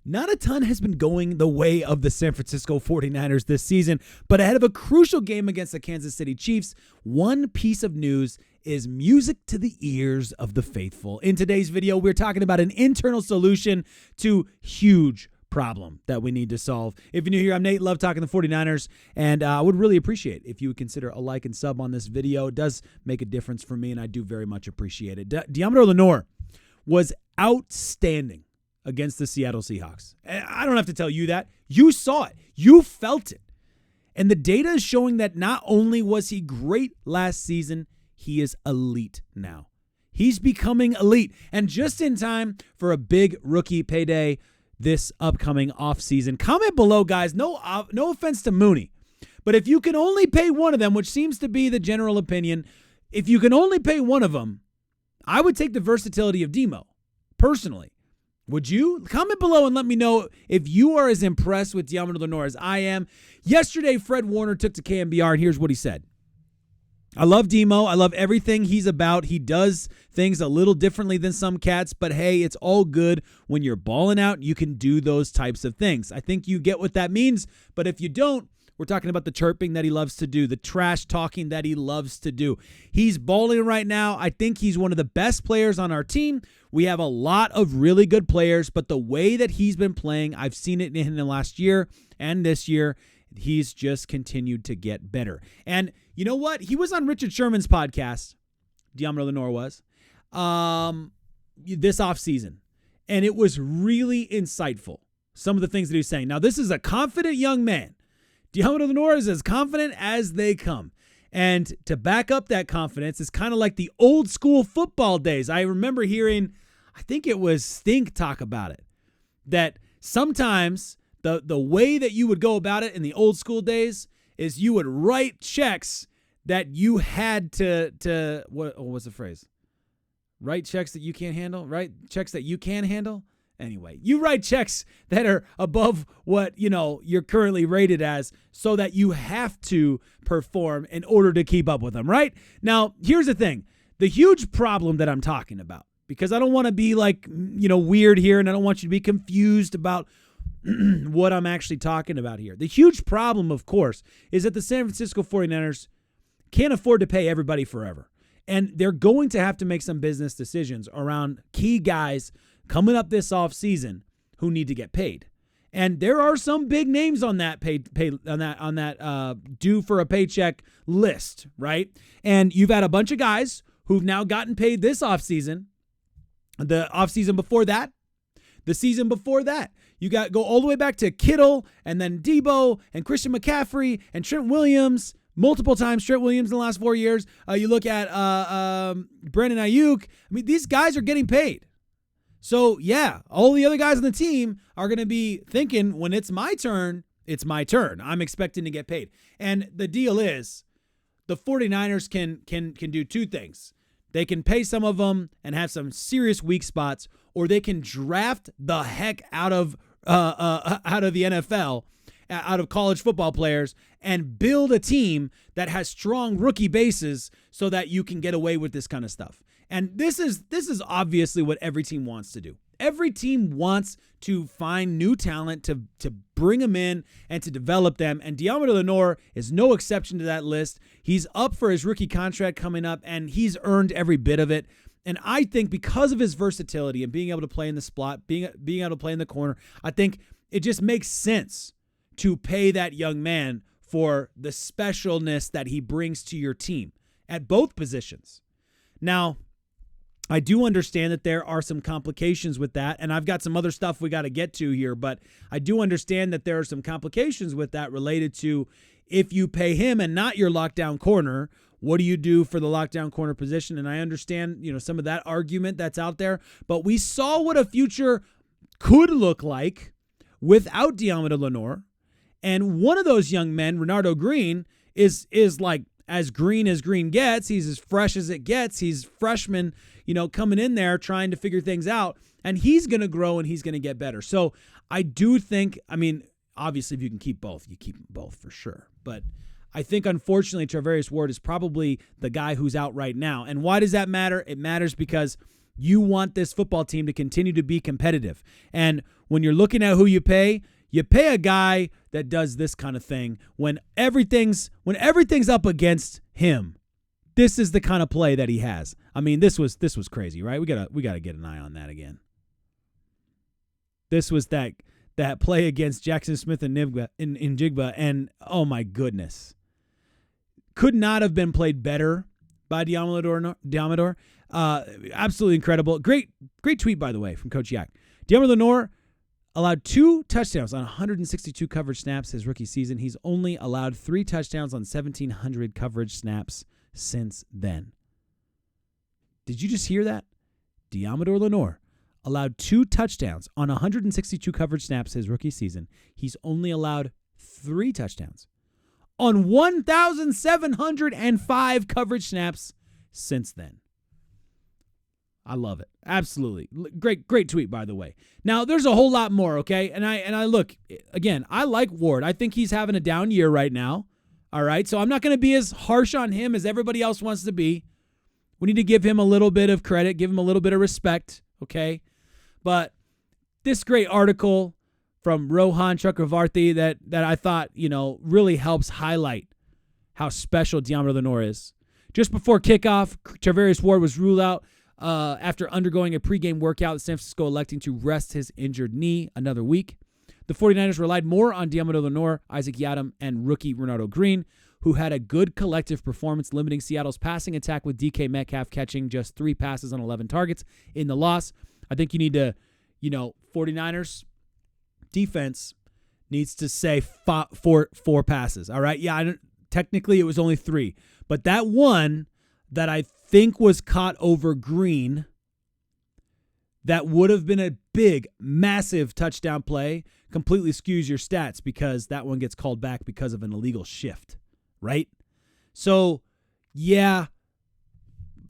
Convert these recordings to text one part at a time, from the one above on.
Not a ton has been going the way of the San Francisco 49ers this season, but ahead of a crucial game against the Kansas City Chiefs, one piece of news is music to the ears of the faithful. In today's video, we're talking about an internal solution to huge problem that we need to solve. If you're new here, I'm Nate, love talking the 49ers, and I would really appreciate if you would consider a like and sub on this video. It does make a difference for me, and I do very much appreciate it. Deebo Lenoir was outstanding against the Seattle Seahawks. I don't have to tell you that. You saw it. You felt it. And the data is showing that not only was he great last season, he is elite now. He's becoming elite. And just in time for a big rookie payday this upcoming offseason. Comment below, guys. No offense to Mooney. But if you can only pay one of them, which seems to be the general opinion, if you can only pay one of them, I would take the versatility of Deebo, personally. Would you? Comment below and let me know if you are as impressed with Deebo Lenoir as I am. Yesterday, Fred Warner took to KMBR, and here's what he said. I love Deebo. I love everything he's about. He does things a little differently than some cats, but hey, it's all good. When you're balling out, you can do those types of things. I think you get what that means, but if you don't, we're talking about the chirping that he loves to do, the trash talking that he loves to do. He's balling right now. I think he's one of the best players on our team. We have a lot of really good players, but the way that he's been playing, I've seen it in the last year and this year, he's just continued to get better. And you know what? He was on Richard Sherman's podcast, Deebo Lenoir was, this offseason, and it was really insightful, some of the things that he was saying. Now, this is a confident young man. Deebo Lenoir is as confident as they come. And to back up that confidence is kind of like the old school football days. I remember hearing, I think it was Stink talk about it, that sometimes the way that you would go about it in the old school days is you would write checks that you had to what's the phrase? Write checks that you can't handle? Write checks that you can handle? Anyway, you write checks that are above what, you're currently rated as so that you have to perform in order to keep up with them, right? Now, here's the thing. The huge problem that I'm talking about, because I don't want to be weird here, and I don't want you to be confused about what I'm actually talking about here. The huge problem, of course, is that the San Francisco 49ers can't afford to pay everybody forever. And they're going to have to make some business decisions around key guys coming up this offseason who need to get paid. And there are some big names on that due for a paycheck list, right? And you've had a bunch of guys who've now gotten paid this offseason, the offseason before that, the season before that. You go all the way back to Kittle and then Deebo and Christian McCaffrey and Trent Williams, multiple times Trent Williams in the last 4 years. You look at Brandon Aiyuk. I mean, these guys are getting paid. So, yeah, all the other guys on the team are going to be thinking, when it's my turn, it's my turn. I'm expecting to get paid. And the deal is the 49ers can do two things. They can pay some of them and have some serious weak spots, or they can draft the heck out of the NFL, out of college football players, and build a team that has strong rookie bases so that you can get away with this kind of stuff. And this is obviously what every team wants to do. Every team wants to find new talent to bring them in and to develop them. And Deebo Lenoir is no exception to that list. He's up for his rookie contract coming up, and he's earned every bit of it. And I think because of his versatility and being able to play in the slot, being able to play in the corner, I think it just makes sense to pay that young man for the specialness that he brings to your team at both positions. Now, I do understand that there are some complications with that, and I've got some other stuff we got to get to here, but I do understand that there are some complications with that related to if you pay him and not your lockdown corner, what do you do for the lockdown corner position? And I understand, some of that argument that's out there, but we saw what a future could look like without Deebo Lenoir, and one of those young men, Renardo Green, is like as green gets. He's as fresh as it gets. He's freshman, coming in there trying to figure things out, and he's going to grow and he's going to get better. So I do think, obviously if you can keep both, you keep them both for sure. But I think, unfortunately, Charvarius Ward is probably the guy who's out right now. And why does that matter? It matters because You want this football team to continue to be competitive. And when you're looking at who you pay a guy that does this kind of thing when everything's up against him. This is the kind of play that he has. I mean, this was crazy, right? We gotta get an eye on that again. This was that play against Jackson Smith and Njigba, and oh my goodness. Could not have been played better by Diamador. Absolutely incredible. Great tweet, by the way, from Coach Yak. Diamador Lenoir allowed 2 touchdowns on 162 coverage snaps his rookie season. He's only allowed 3 touchdowns on 1,700 coverage snaps since then. Did you just hear that? Diamador Lenoir allowed 2 touchdowns on 162 coverage snaps his rookie season. He's only allowed 3 touchdowns on 1,705 coverage snaps since then. I love it. Absolutely. Great tweet, by the way. Now, there's a whole lot more, okay? And I look, again, I like Ward. I think he's having a down year right now. All right? So I'm not going to be as harsh on him as everybody else wants to be. We need to give him a little bit of credit, give him a little bit of respect, okay? But this great article from Rohan Chakravarti that I thought, really helps highlight how special Diamador Lenoir is. Just before kickoff, Charvarius Ward was ruled out after undergoing a pregame workout, San Francisco electing to rest his injured knee another week. The 49ers relied more on Diamador Lenoir, Isaac Yiadom, and rookie Renardo Green, who had a good collective performance limiting Seattle's passing attack with DK Metcalf catching just 3 passes on 11 targets in the loss. I think you need to, 49ers defense needs to say 4 passes, all right? Yeah, technically it was only 3, but that one that I think was caught over Green, that would have been a big, massive touchdown play, completely skews your stats because that one gets called back because of an illegal shift, right? So, yeah,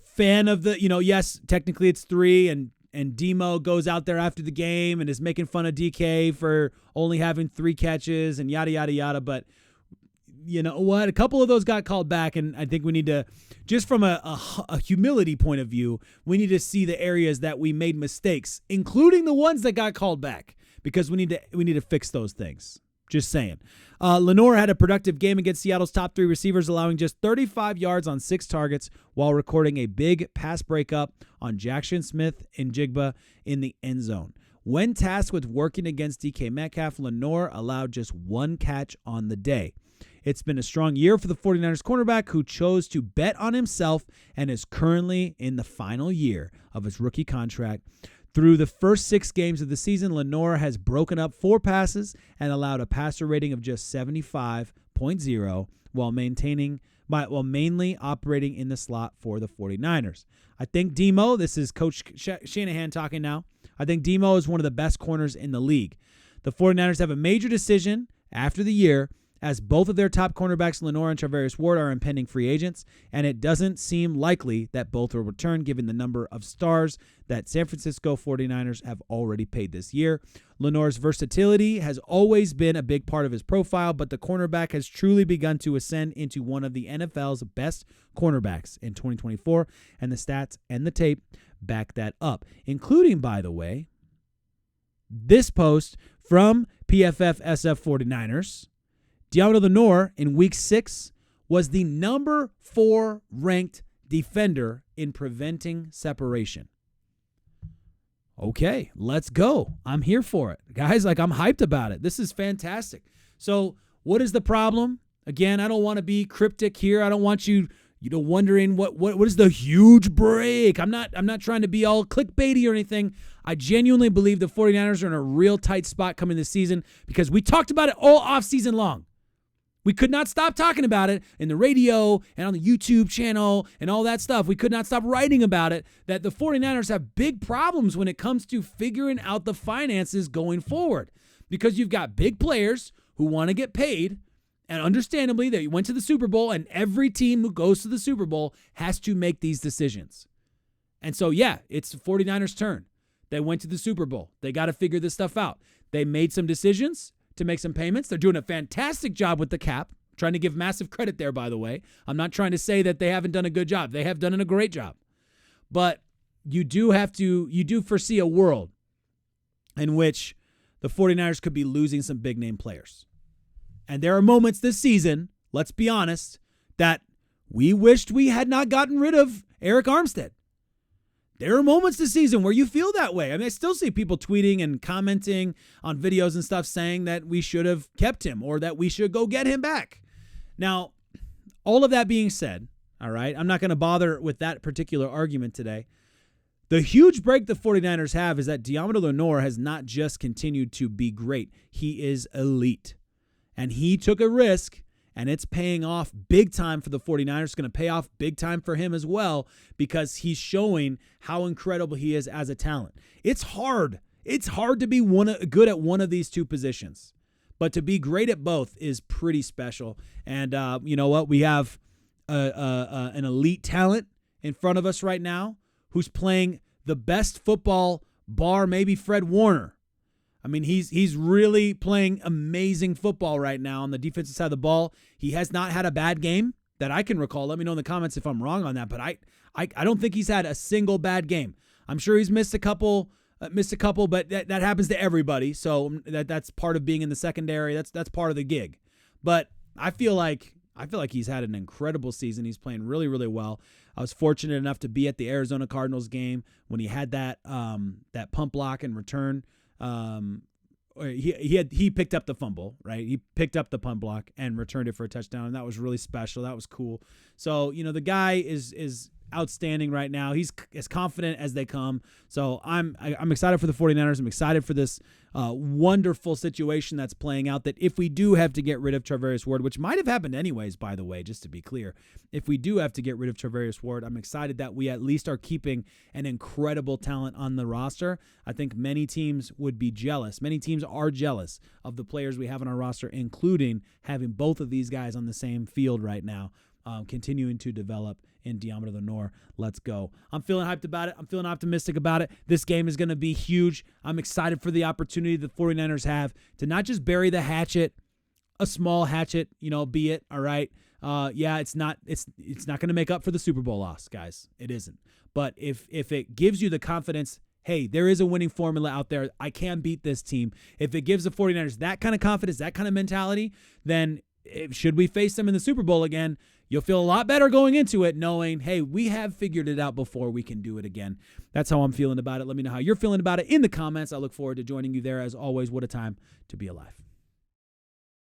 fan of the, yes, technically it's 3, and Demo goes out there after the game and is making fun of DK for only having 3 catches and yada, yada, yada, but you know what? A couple of those got called back, and I think we need to, just from a humility point of view, we need to see the areas that we made mistakes, including the ones that got called back, because we need to fix those things. Just saying. Lenoir had a productive game against Seattle's top 3 receivers, allowing just 35 yards on 6 targets while recording a big pass breakup on Jackson Smith and Njigba in the end zone. When tasked with working against DK Metcalf, Lenoir allowed just 1 catch on the day. It's been a strong year for the 49ers cornerback, who chose to bet on himself and is currently in the final year of his rookie contract. Through the first 6 games of the season, Lenoir has broken up 4 passes and allowed a passer rating of just 75.0 while mainly operating in the slot for the 49ers. I think Demo, this is Coach Shanahan talking now, I think Demo is one of the best corners in the league. The 49ers have a major decision after the year, as both of their top cornerbacks, Lenoir and Charvarius Ward, are impending free agents, and it doesn't seem likely that both will return given the number of stars that San Francisco 49ers have already paid this year. Lenoir's versatility has always been a big part of his profile, but the cornerback has truly begun to ascend into one of the NFL's best cornerbacks in 2024, and the stats and the tape back that up, including, by the way, this post from PFF SF 49ers. Diamador Lenoir in Week 6 was the number 4 ranked defender in preventing separation. Okay, let's go. I'm here for it. Guys, I'm hyped about it. This is fantastic. So what is the problem? Again, I don't want to be cryptic here. I don't want you wondering what is the huge break. I'm not trying to be all clickbaity or anything. I genuinely believe the 49ers are in a real tight spot coming this season because we talked about it all offseason long. We could not stop talking about it in the radio and on the YouTube channel and all that stuff. We could not stop writing about it, that the 49ers have big problems when it comes to figuring out the finances going forward, because you've got big players who want to get paid, and understandably, they went to the Super Bowl, and every team who goes to the Super Bowl has to make these decisions. And so, yeah, it's the 49ers' turn. They went to the Super Bowl. They got to figure this stuff out. They made some decisions to make some payments. They're doing a fantastic job with the cap. I'm trying to give massive credit there, by the way. I'm not trying to say that they haven't done a good job. They have done a great job. But you do foresee a world in which the 49ers could be losing some big name players. And there are moments this season, let's be honest, that we wished we had not gotten rid of Eric Armstead. There are moments this season where you feel that way. I mean, I still see people tweeting and commenting on videos and stuff saying that we should have kept him or that we should go get him back. Now, all of that being said, all right, I'm not going to bother with that particular argument today. The huge break the 49ers have is that Lenoir has not just continued to be great. He is elite. And he took a risk, and it's paying off big time for the 49ers. It's going to pay off big time for him as well because he's showing how incredible he is as a talent. It's hard. It's hard to be good at one of these two positions. But to be great at both is pretty special. And you know what? We have an elite talent in front of us right now who's playing the best football bar maybe Fred Warner. I mean, he's really playing amazing football right now on the defensive side of the ball. He has not had a bad game that I can recall. Let me know in the comments if I'm wrong on that, but I don't think he's had a single bad game. I'm sure he's missed a couple, but that happens to everybody. So that's part of being in the secondary. That's part of the gig. But I feel like he's had an incredible season. He's playing really, really well. I was fortunate enough to be at the Arizona Cardinals game when he had that pump block and return. He picked up the fumble, right? He picked up the punt block and returned it for a touchdown, and that was really special. That was cool. So, the guy is outstanding right now. He's as confident as they come. So I'm excited for the 49ers. I'm excited for this wonderful situation that's playing out, that if we do have to get rid of Charvarius Ward, which might have happened anyways, by the way, just to be clear, if we do have to get rid of Charvarius Ward, I'm excited that we at least are keeping an incredible talent on the roster. I think many teams would be jealous. Many teams are jealous of the players we have on our roster, including having both of these guys on the same field right now, continuing to develop in Lenoir. Let's go. I'm feeling hyped about it. I'm feeling optimistic about it. This game is going to be huge. I'm excited for the opportunity the 49ers have to not just bury the hatchet, a small hatchet, be it, all right? It's not going to make up for the Super Bowl loss, guys. It isn't. But if it gives you the confidence, hey, there is a winning formula out there, I can beat this team. If it gives the 49ers that kind of confidence, that kind of mentality, then should we face them in the Super Bowl again, you'll feel a lot better going into it knowing, hey, we have figured it out before, we can do it again. That's how I'm feeling about it. Let me know how you're feeling about it in the comments. I look forward to joining you there. As always, what a time to be alive.